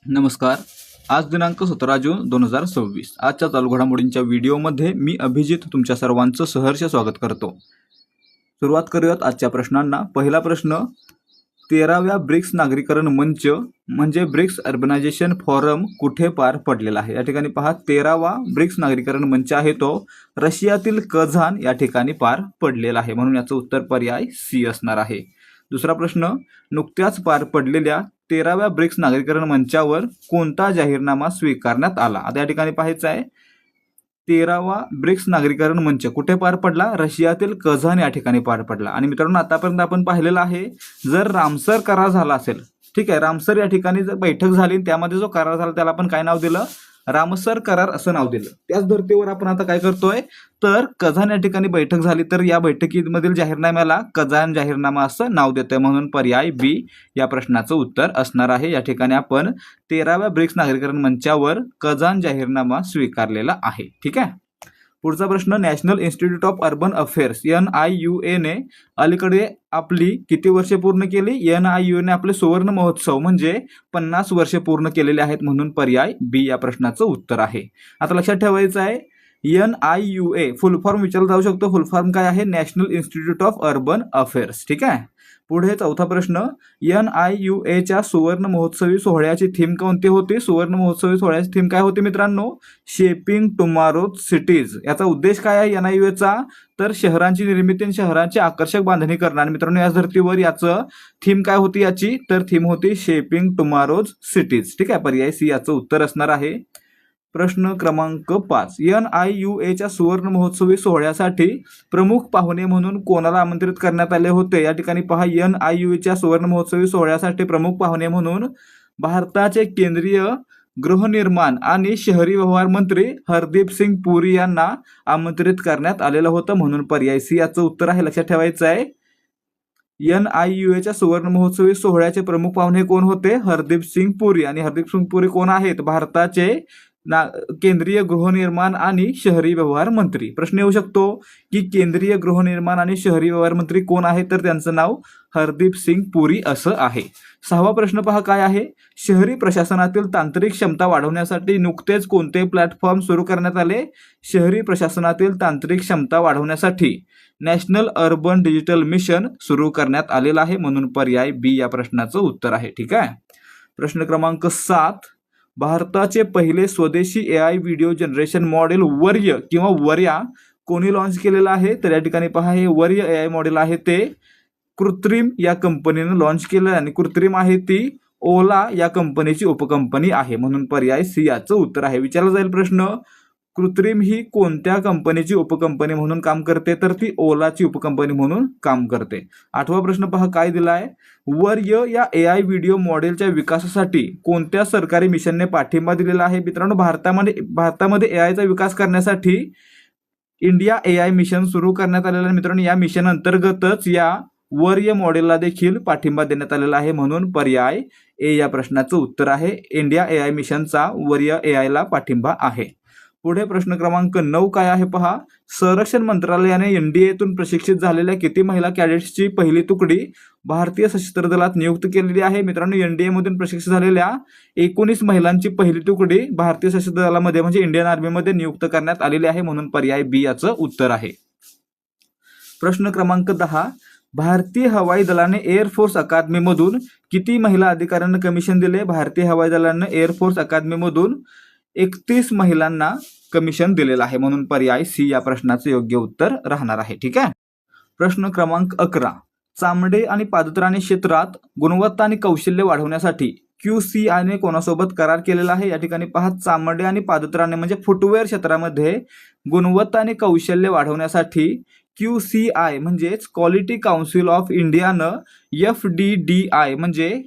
नमस्कार. आज दिनांक 17 जून 2026. आजच्या चालू घडामोडींच्या व्हिडिओमध्ये मी अभिजित तुमच्या सर्वांचं सहर्ष स्वागत करतो. सुरुवात करूयात आजच्या प्रश्नांना. पहिला प्रश्न, 13व्या ब्रिक्स नागरीकरण मंच म्हणजे ब्रिक्स अर्बनायझेशन फोरम कुठे पार पडलेला आहे? या ठिकाणी पहा, 13वा ब्रिक्स नागरीकरण मंच आहे तो रशियातील कझान या ठिकाणी पार पडलेला आहे, म्हणून याचं उत्तर पर्याय सी असणार आहे. दुसरा प्रश्न, नुकत्याच पार पडलेल्या 13व्या ब्रिक्स नागरीकरण मंचावर कोणता जाहीरनामा स्वीकारण्यात आला? आता या ठिकाणी पाहायचं आहे, 13वा ब्रिक्स नागरीकरण मंच कुठे पार पडला? रशियातील कझान या ठिकाणी पार पडला. आणि मित्रांनो, आतापर्यंत आपण पाहिलेलं आहे, जर रामसर करार झाला असेल, ठीक आहे, रामसर या ठिकाणी जर बैठक झाली त्यामध्ये जो करार झाला त्याला आपण काय नाव दिलं? रामसर करार असं नाव दिलं. त्याच धर्तीवर आपण आता काय करतोय, तर कझान या ठिकाणी बैठक झाली, तर या बैठकीमधील जाहीरनाम्याला कझान जाहीरनामा असं नाव देतोय, म्हणून पर्याय बी या प्रश्नाचं उत्तर असणार आहे. या ठिकाणी आपण 13व्या ब्रिक्स नागरीकरण मंचावर कझान जाहीरनामा स्वीकारलेला आहे. ठीक आहे. पुढचा प्रश्न, national institute of urban affairs NIUA ने अलीकडे आपली किती वर्षे पूर्ण केली? NIUA ने आपले सुवर्ण महोत्सव म्हणजे 50 वर्षे पूर्ण केलेले आहेत, म्हणून पर्याय बी या प्रश्नाचं उत्तर आहे. आता लक्षात ठेवायचं आहे, NIUA फुल फॉर्म विचारला जाऊ शकतो. फुल फॉर्म काय आहे? National institute of urban affairs. ठीक आहे. पुढे चौथा प्रश्न, NIUAच्या सुवर्ण महोत्सवी सोहळ्याची थीम कोणती होती? सुवर्ण महोत्सवी सोहळ्याची थीम काय होती मित्रांनो? Shaping tomorrow's cities. याचा उद्देश काय आहे NIUAचा? तर शहरांची निर्मिती आणि शहरांची आकर्षक बांधणी करणं. आणि मित्रांनो, याच धर्तीवर याचं थीम काय होती याची? तर थीम होती शेपिंग टुमारोज सिटीज. ठीक आहे, पर्याय सी याचं उत्तर असणार आहे. प्रश्न क्रमांक 5, NIUAच्या सुवर्ण महोत्सवी सोहळ्यासाठी प्रमुख पाहुणे म्हणून कोणाला आमंत्रित करण्यात आले होते? या ठिकाणी पहा, NIUAच्या सुवर्ण महोत्सवी सोहळ्यासाठी प्रमुख पाहुणे म्हणून भारताचे केंद्रीय गृहनिर्माण आणि शहरी व्यवहार मंत्री हरदीप सिंग पुरी यांना आमंत्रित करण्यात आलेलं होतं, म्हणून पर्याय सी याचं उत्तर आहे. लक्षात ठेवायचं आहे, NIUAच्या सुवर्ण महोत्सवी सोहळ्याचे प्रमुख पाहुणे कोण होते? हरदीप सिंग पुरी. आणि हरदीप सिंग पुरी कोण आहेत? भारताचे केंद्रीय गृहनिर्माण आणि शहरी व्यवहार मंत्री. प्रश्न येऊ शकतो की केंद्रीय गृहनिर्माण आणि शहरी व्यवहार मंत्री कोण आहे? तर त्यांचं नाव हरदीप सिंग पुरी असं आहे. 6वा प्रश्न पहा काय आहे, शहरी प्रशासनातील तांत्रिक क्षमता वाढवण्यासाठी नुकतेच कोणते प्लॅटफॉर्म सुरू करण्यात आले? शहरी प्रशासनातील तांत्रिक क्षमता वाढवण्यासाठी नॅशनल अर्बन डिजिटल मिशन सुरू करण्यात आलेलं आहे, म्हणून पर्याय बी या प्रश्नाचं उत्तर आहे. ठीक आहे. प्रश्न क्रमांक 7, भारताचे पहिले स्वदेशी AI व्हिडिओ जनरेशन मॉडेल वर्य किंवा वर्या कोणी लॉन्च केलेलं आहे? तर या ठिकाणी पहा, हे वर्य AI मॉडेल आहे ते कृत्रिम या कंपनीने लॉन्च केलं, आणि कृत्रिम आहे ती ओला या कंपनीची उपकंपनी आहे, म्हणून पर्याय सी याचं उत्तर आहे. विचारला जाईल प्रश्न, कृत्रिम ही कोणत्या कंपनीची उपकंपनी म्हणून काम करते? तर ती ओलाची उपकंपनी म्हणून काम करते. 8वा प्रश्न पहा काय दिलाय, वर्य या AI व्हिडिओ मॉडेलच्या विकासासाठी कोणत्या सरकारी मिशनने पाठिंबा दिलेला आहे? मित्रांनो, भारतामध्ये AIचा विकास करण्यासाठी इंडिया AI मिशन सुरू करण्यात आलेलं आहे. मित्रांनो, या मिशन अंतर्गतच या वर्य मॉडेलला देखील पाठिंबा देण्यात आलेला आहे, म्हणून पर्याय ए या प्रश्नाचं उत्तर आहे. इंडिया AI मिशनचा वर्य AIला पाठिंबा आहे. पुढे प्रश्न क्रमांक 9 काय आहे पहा, संरक्षण मंत्रालयाने NDAतून प्रशिक्षित झालेल्या किती महिला कॅडेट्सची पहिली तुकडी भारतीय सशस्त्र दलात नियुक्त केलेली आहे? मित्रांनो, NDA मधून प्रशिक्षित झालेल्या 19 महिलांची पहिली तुकडी भारतीय सशस्त्र दलामध्ये म्हणजे इंडियन आर्मीमध्ये नियुक्त करण्यात आलेली आहे, म्हणून पर्याय बी याचं उत्तर आहे. प्रश्न क्रमांक 10, भारतीय हवाई दलाने एअरफोर्स अकादमीमधून किती महिला अधिकाऱ्यांना कमिशन दिले? भारतीय हवाई दलाने एअरफोर्स अकादमीमधून 31 महिलांना कमिशन दिलेलं आहे, म्हणून पर्याय सी या प्रश्नाचं योग्य उत्तर राहणार आहे. ठीक आहे. प्रश्न क्रमांक 11, चामडे आणि पादत्राणे क्षेत्रात गुणवत्ता आणि कौशल्य वाढवण्यासाठी QCI ने कोणासोबत करार केलेला आहे? या ठिकाणी पहा, चामडे आणि पादत्राणे म्हणजे फुटवेअर क्षेत्रामध्ये गुणवत्ता आणि कौशल्य वाढवण्यासाठी QCI म्हणजेच क्वालिटी काउन्सिल ऑफ इंडियानं FDDI म्हणजे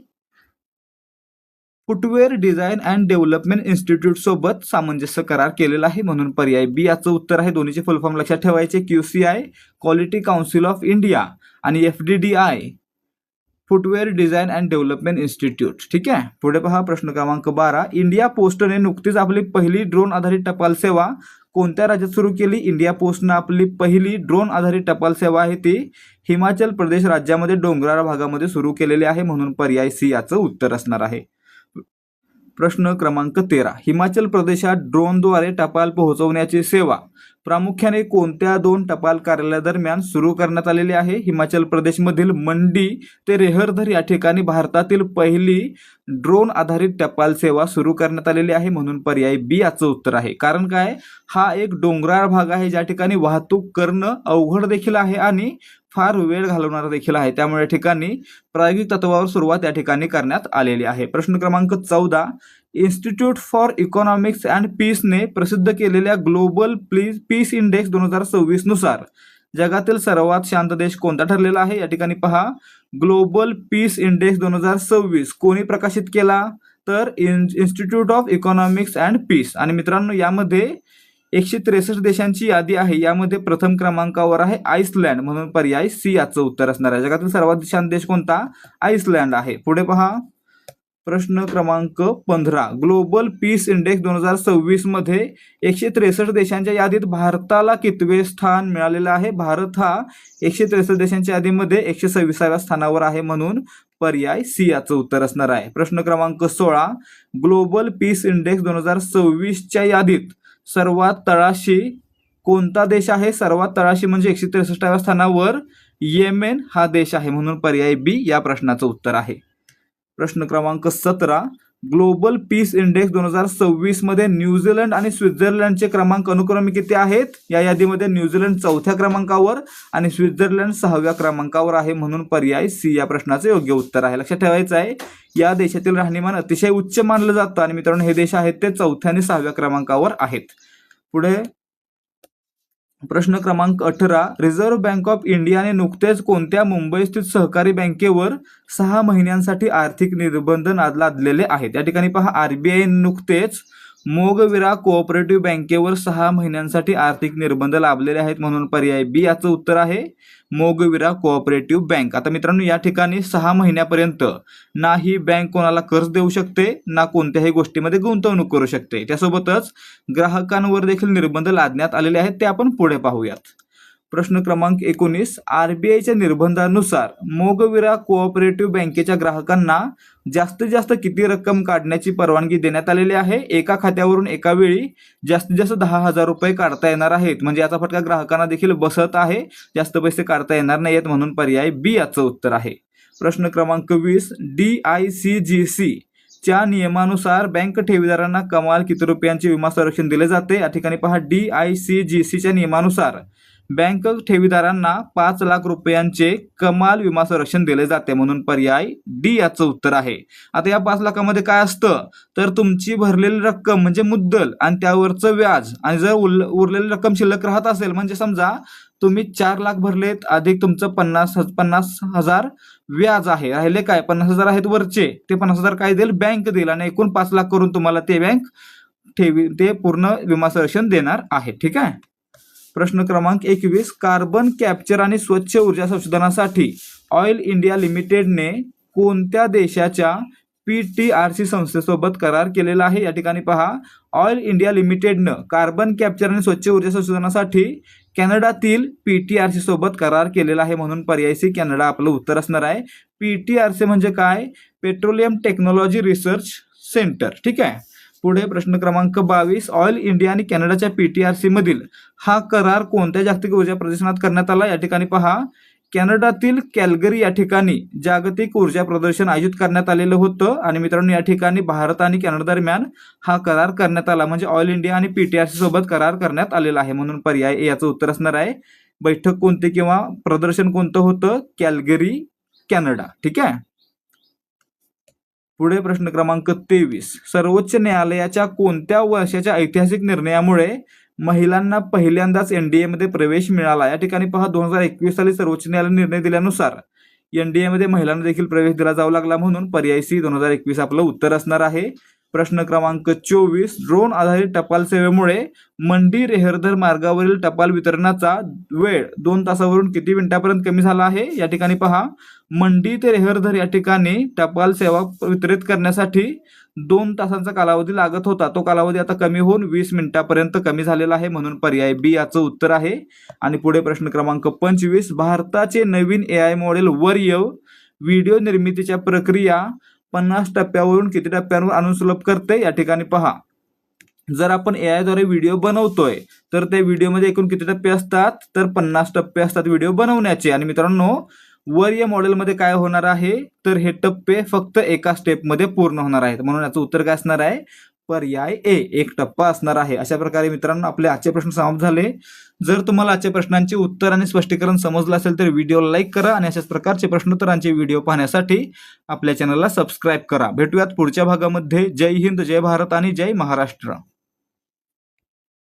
footwear design and development institute सोबत सामंजस्य करार केलेला आहे, म्हणून पर्याय बी याचं उत्तर आहे. दोन्हीचे फुल फॉर्म लक्षात ठेवायचे, QCI quality council of India आणि FDDI footwear design and development institute. ठीक आहे. पुढे पहा प्रश्न क्रमांक 12, इंडिया पोस्टने नुकतीच आपली पहिली ड्रोन आधारित टपाल सेवा कोणत्या राज्यात सुरू केली? इंडिया पोस्टनं आपली पहिली ड्रोन आधारित टपाल सेवा आहे ती हिमाचल प्रदेश राज्यामध्ये डोंगराळ भागामध्ये सुरू केलेली आहे, म्हणून पर्याय सी याचं उत्तर असणार आहे. प्रश्न क्रमांक 13. हिमाचल प्रदेशात ड्रोनद्वारे टपाल पोहोचवण्याची सेवा प्रामुख्याने कोणत्या 2 टपाल कार्यालयादरम्यान सुरू करण्यात आलेली आहे? हिमाचल प्रदेशमधील मंडी ते रेहरधर या ठिकाणी भारतातील पहिली ड्रोन आधारित टपाल सेवा सुरू करण्यात आलेली आहे, म्हणून पर्याय बी याचं उत्तर आहे. कारण काय, हा एक डोंगराळ भाग आहे ज्या ठिकाणी वाहतूक करणं अवघड देखील आहे आणि फार वेळ घालवणारा देखील आहे. त्यामुळे या ठिकाणी प्रायोगिक तत्वावर सुरुवात या ठिकाणी करण्यात आलेली आहे. प्रश्न क्रमांक 14. इन्स्टिट्यूट फॉर इकॉनॉमिक्स अँड पीसने प्रसिद्ध केलेल्या ग्लोबल पीस इंडेक्स 2026 नुसार जगातील सर्वात शांत देश कोणता ठरलेला आहे? या ठिकाणी पहा, ग्लोबल पीस इंडेक्स 2026 कोणी प्रकाशित केला? तर institute of economics and peace. आणि मित्रांनो, यामध्ये 163 देशांची यादी आहे. यामध्ये प्रथम क्रमांकावर आहे आइसलँड, म्हणून पर्याय सी याचं उत्तर असणार आहे. जगातील सर्वात शांत देश कोणता? आइसलँड आहे. पुढे पहा, प्रश्न क्रमांक 15. ग्लोबल पीस इंडेक्स 2026 मध्ये 163 देशांच्या यादीत भारताला कितवे स्थान मिळालेलं आहे? भारत हा 163 देशांच्या यादीमध्ये 126व्या स्थानावर आहे, म्हणून पर्याय सी याचं उत्तर असणार आहे. प्रश्न क्रमांक 16. ग्लोबल पीस इंडेक्स 2026च्या यादीत सर्वात तळाशी कोणता देश आहे? सर्वात तळाशी म्हणजे 163व्या स्थानावर येमेन हा देश आहे, म्हणून पर्याय बी या प्रश्नाचं उत्तर आहे. प्रश्न क्रमांक 17. ग्लोबल पीस इंडेक्स 2026 मध्ये न्यूझीलंड आणि स्वित्झर्लंडचे क्रमांक अनुक्रमे किती आहेत? या यादीमध्ये न्यूझीलंड 4थ्या क्रमांकावर आणि स्वित्झर्लंड 6व्या क्रमांकावर आहे, म्हणून पर्याय सी या प्रश्नाचे योग्य उत्तर आहे. लक्षात ठेवायचं आहे, या देशातील राहणीमान अतिशय उच्च मानलं जातं आणि मित्रांनो, हे देश आहेत ते 4थ्या आणि 6व्या क्रमांकावर आहेत. पुढे प्रश्न क्रमांक 18. रिझर्व्ह बँक ऑफ इंडियाने नुकतेच कोणत्या मुंबई स्थित सहकारी बँकेवर 6 महिन्यांसाठी आर्थिक निर्बंध लादलेले आहेत? या ठिकाणी पहा, आरबीआय नुकतेच मोगविरा कोऑपरेटिव्ह बँकेवर 6 महिन्यांसाठी आर्थिक निर्बंध लादलेले आहेत, म्हणून पर्याय बी याचं उत्तर आहे, मोगविरा कोऑपरेटिव्ह बँक. आता मित्रांनो, या ठिकाणी 6 महिन्यापर्यंत ना ही बँक कोणाला कर्ज देऊ शकते, ना कोणत्याही गोष्टीमध्ये गुंतवणूक करू शकते. त्यासोबतच ग्राहकांवर देखील निर्बंध लादण्यात आलेले आहेत, ते आपण पुढे पाहूयात. प्रश्न क्रमांक 19. आरबीआयच्या निर्बंधानुसार मोगविरा कोऑपरेटिव्ह बँकेच्या ग्राहकांना जास्तीत जास्त किती रक्कम काढण्याची परवानगी देण्यात आलेली आहे? एका खात्यावरून एका वेळी जास्तीत जास्त 10,000 रुपये काढता येणार आहेत, म्हणजे याचा फटका ग्राहकांना देखील बसत आहे. जास्त पैसे काढता येणार नाहीत, म्हणून पर्याय बी याचं उत्तर आहे. प्रश्न क्रमांक 20. DICGC च्या नियमानुसार बँक ठेवीदारांना कमाल किती रुपयांचे विमा संरक्षण दिले जाते? या ठिकाणी पहा, DICGCच्या नियमानुसार बँक ठेवीदारांना 5 लाख रुपयांचे कमाल विमा संरक्षण दिले जाते, म्हणून पर्याय डी याचं उत्तर आहे. आता या 5 लाखामध्ये काय असतं, तर तुमची भरलेली रक्कम म्हणजे मुद्दल आणि त्यावरचं व्याज, आणि जर उरलेली रक्कम शिल्लक राहत असेल, म्हणजे समजा तुम्ही 4 लाख भरलेत अधिक तुमचं 50,000 व्याज आहे, राहिले काय 50,000 आहेत वरचे, ते 50,000 काय देईल, बँक देईल, आणि एकूण 5 लाख करून तुम्हाला ते बँक ठेवी ते पूर्ण विमा संरक्षण देणार आहे. ठीक आहे. प्रश्न क्रमांक 21. कार्बन कॅप्चर आणि स्वच्छ ऊर्जा संशोधनासाठी ऑइल इंडिया लिमिटेडने कोणत्या देशाच्या PTRC संस्थेसोबत करार केलेला आहे? या ठिकाणी पहा, ऑइल इंडिया लिमिटेडनं कार्बन कॅप्चर आणि स्वच्छ ऊर्जा संशोधनासाठी कॅनडातील PTRC सोबत करार केलेला आहे, म्हणून पर्याय सी कॅनडा आपलं उत्तर असणार आहे. PTRC म्हणजे काय, पेट्रोलियम टेक्नॉलॉजी रिसर्च सेंटर. ठीक आहे. पुढे प्रश्न क्रमांक 22. ऑइल इंडिया आणि कॅनडाच्या PTRC मधील हा करार कोणत्या जागतिक ऊर्जा प्रदर्शनात करण्यात आला? या ठिकाणी पहा, कॅनडातील कॅल्गरी या ठिकाणी जागतिक ऊर्जा प्रदर्शन आयोजित करण्यात आलेलं होतं, आणि मित्रांनो या ठिकाणी भारत आणि कॅनडा दरम्यान हा करार करण्यात आला, म्हणजे ऑइल इंडिया आणि PTRC सोबत करार करण्यात आलेला आहे, म्हणून पर्याय ए याचं उत्तर असणार आहे. बैठक कोणती किंवा प्रदर्शन कोणतं होतं, कॅल्गरी कॅनडा. ठीक आहे. पुढे प्रश्न क्रमांक 23. सर्वोच्च न्यायालयाच्या कोणत्या वर्षाच्या ऐतिहासिक निर्णयामुळे महिलांना पहिल्यांदाच NDA मध्ये प्रवेश मिळाला? या ठिकाणी पहा, 2021 साली सर्वोच्च न्यायालयाने निर्णय दिल्यानुसार NDA मध्ये महिलांना देखील प्रवेश दिला जाऊ लागला, म्हणून पर्याय सी 2021 आपलं उत्तर असणार आहे. प्रश्न क्रमांक 24. ड्रोन आधारित टपाल सेवेमुळे मंडी रेहरदर मार्गावरील टपाल वितरणाचा वेळ 2 तासावरून किती मिनिटापर्यंत कमी झाला आहे? या ठिकाणी पहा, मंडी ते रेहरदर या ठिकाणी टपाल सेवा वितरित करण्यासाठी 2 तासांचा कालावधी लागत होता, तो कालावधी आता कमी होऊन 20 मिनिटापर्यंत कमी झालेला आहे, म्हणून पर्याय बी याचं उत्तर आहे. आणि पुढे प्रश्न क्रमांक 25. भारताचे नवीन AI मॉडेल वर्यव व्हिडिओ निर्मितीच्या प्रक्रिया 50 टप्प्यावरून किती टप्प्यांवर आणून सुलभ करते या ठिकाणी पहा. जर आपण AI द्वारे व्हिडिओ बनवतोय तर त्या व्हिडिओमध्ये एकूण किती टप्पे असतात, तर 50 टप्पे असतात व्हिडिओ बनवण्याचे. आणि मित्रांनो, वर या मॉडेलमध्ये काय होणार आहे, तर हे टप्पे फक्त एका स्टेपमध्ये पूर्ण होणार आहेत. म्हणून याचं उत्तर काय असणार आहे, पर्याय ए, 1 टप्पा असणार आहे. अशा प्रकारे मित्रांनो आपले आजचे प्रश्न समाप्त झाले. जर तुम्हाला आजच्या प्रश्नांची उत्तर आणि स्पष्टीकरण समजलं असेल तर व्हिडिओला लाईक करा आणि अशाच प्रकारचे प्रश्नोत्तरांचे व्हिडिओ पाहण्यासाठी आपल्या चॅनलला सबस्क्राईब करा. भेटूयात पुढच्या भागामध्ये. जय हिंद, जय भारत आणि जय महाराष्ट्र.